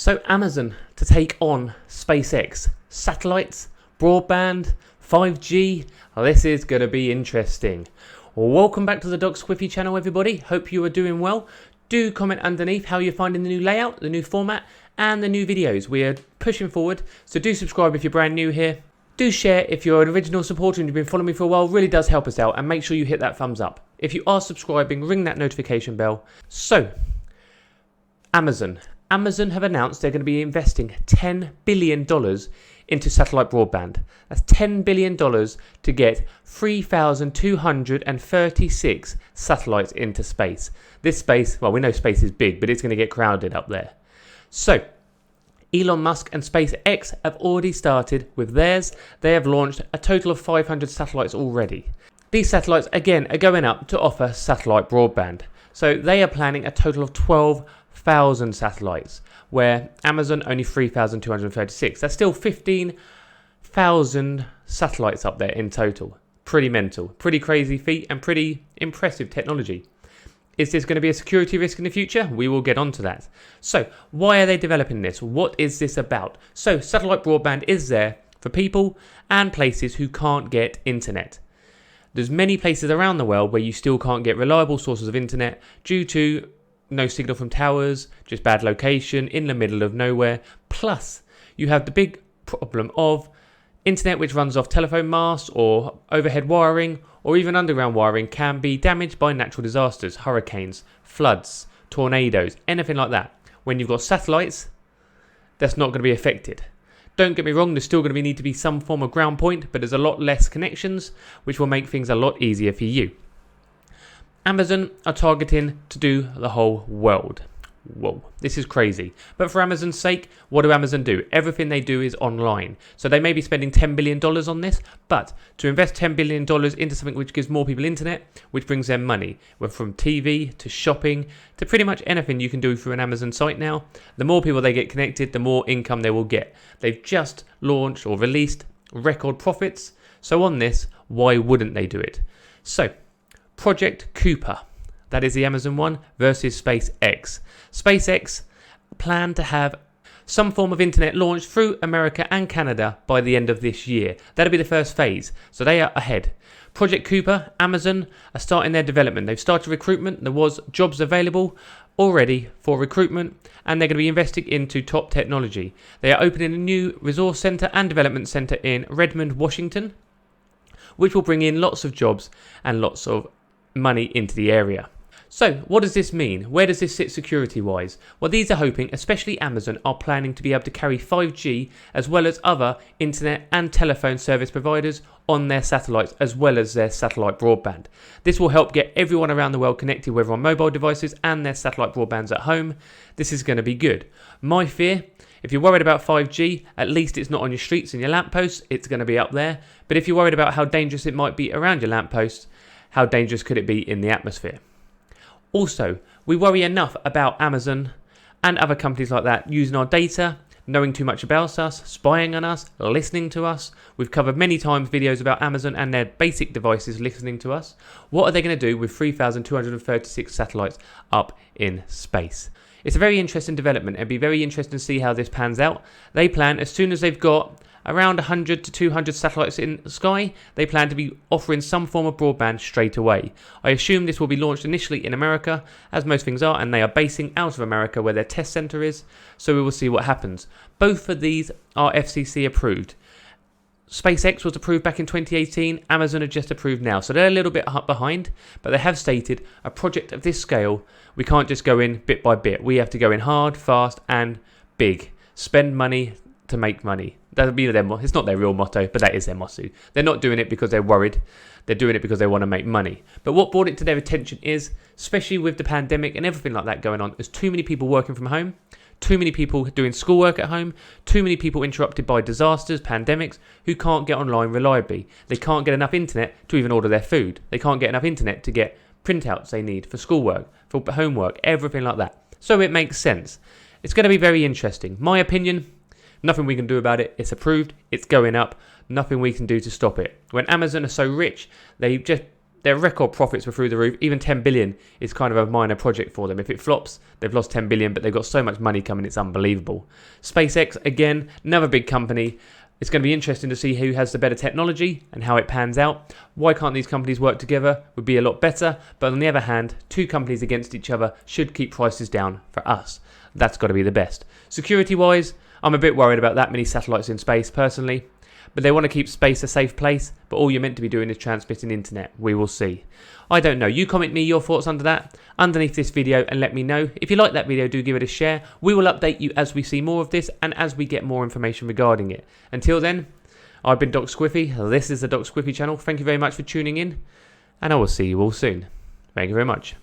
So Amazon to take on SpaceX, satellites, broadband, 5G. Well, this is going to be interesting. Well, welcome back to the Squiffy channel, everybody. Hope you are doing well. Do comment underneath how you're finding the new layout, the new format, and the new videos. We are pushing forward, so do subscribe if you're brand new here. Do share if you're an original supporter and you've been following me for a while. Really does help us out, and make sure you hit that thumbs up. If you are subscribing, ring that notification bell. So, Amazon have announced they're going to be investing $10 billion into satellite broadband. That's $10 billion to get 3,236 satellites into space. This space, well, we know space is big, but it's going to get crowded up there. So, Elon Musk and SpaceX have already started with theirs. They have launched a total of 500 satellites already. These satellites, again, are going up to offer satellite broadband. So they are planning a total of 12,000 satellites, where Amazon only 3,236. That's still 15,000 satellites up there in total. Pretty mental, pretty crazy feat, and pretty impressive technology. Is this going to be a security risk in the future? We will get onto that. So, why are they developing this? What is this about? So, satellite broadband is there for people and places who can't get internet. There's many places around the world where you still can't get reliable sources of internet due to no signal from towers, just bad location, in the middle of nowhere. Plus, you have the big problem of internet which runs off telephone masts or overhead wiring or even underground wiring can be damaged by natural disasters, hurricanes, floods, tornadoes, anything like that. When you've got satellites, that's not going to be affected. Don't get me wrong, there's still going to need to be some form of ground point, but there's a lot less connections, which will make things a lot easier for you. Amazon are targeting to do the whole world. Whoa, this is crazy. But for Amazon's sake, what do Amazon do? Everything they do is online. So they may be spending $10 billion on this, but to invest $10 billion into something which gives more people internet, which brings them money, from TV to shopping to pretty much anything you can do through an Amazon site now, the more people they get connected, the more income they will get. They've just launched or released record profits. So on this, why wouldn't they do it? So, Project Cooper. That is the Amazon one versus SpaceX. SpaceX plan to have some form of internet launched through America and Canada by the end of this year. That'll be the first phase, so they are ahead. Project Cooper, Amazon are starting their development. They've started recruitment. There was jobs available already for recruitment, and they're going to be investing into top technology. They are opening a new resource center and development center in Redmond, Washington, which will bring in lots of jobs and lots of money into the area. So, what does this mean? Where does this sit security-wise? Well, these are hoping, especially Amazon, are planning to be able to carry 5G as well as other internet and telephone service providers on their satellites as well as their satellite broadband. This will help get everyone around the world connected, whether on mobile devices and their satellite broadbands at home. This is going to be good. My fear, if you're worried about 5G, at least it's not on your streets and your lampposts. It's going to be up there. But if you're worried about how dangerous it might be around your lampposts, how dangerous could it be in the atmosphere? Also, we worry enough about Amazon and other companies like that using our data, knowing too much about us, spying on us, listening to us. We've covered many times videos about Amazon and their basic devices listening to us. What are they going to do with 3,236 satellites up in space? It's a very interesting development. It'd be very interesting to see how this pans out. They plan, as soon as they've got around 100 to 200 satellites in the sky, they plan to be offering some form of broadband straight away. I assume this will be launched initially in America, as most things are, and they are basing out of America where their test center is, so we will see what happens. Both of these are FCC approved. SpaceX was approved back in 2018, Amazon are just approved now, so they're a little bit behind, but they have stated a project of this scale, we can't just go in bit by bit. We have to go in hard, fast, and big. Spend money to make money. That'll be their motto. It's not their real motto, but that is their motto. They're not doing it because they're worried. They're doing it because they want to make money. But what brought it to their attention is, especially with the pandemic and everything like that going on, there's too many people working from home, too many people doing schoolwork at home, too many people interrupted by disasters, pandemics, who can't get online reliably. They can't get enough internet to even order their food. They can't get enough internet to get printouts they need for schoolwork, for homework, everything like that. So it makes sense. It's going to be very interesting. My opinion, nothing we can do about it. It's approved. It's going up. Nothing we can do to stop it. When Amazon are so rich, they just Their record profits were through the roof. Even 10 billion is kind of a minor project for them. If it flops, they've lost 10 billion, but they've got so much money coming, it's unbelievable. SpaceX, again, another big company. It's going to be interesting to see who has the better technology and how it pans out. Why can't these companies work together? Would be a lot better. But on the other hand, two companies against each other should keep prices down for us. That's got to be the best. Security-wise, I'm a bit worried about that many satellites in space, personally. But they want to keep space a safe place, but all you're meant to be doing is transmitting internet. We will see. I don't know. You comment me your thoughts under that, underneath this video, and let me know. If you like that video, do give it a share. We will update you as we see more of this and as we get more information regarding it. Until then, I've been Dr. Squiffy. This is the Dr. Squiffy channel. Thank you very much for tuning in, and I will see you all soon. Thank you very much.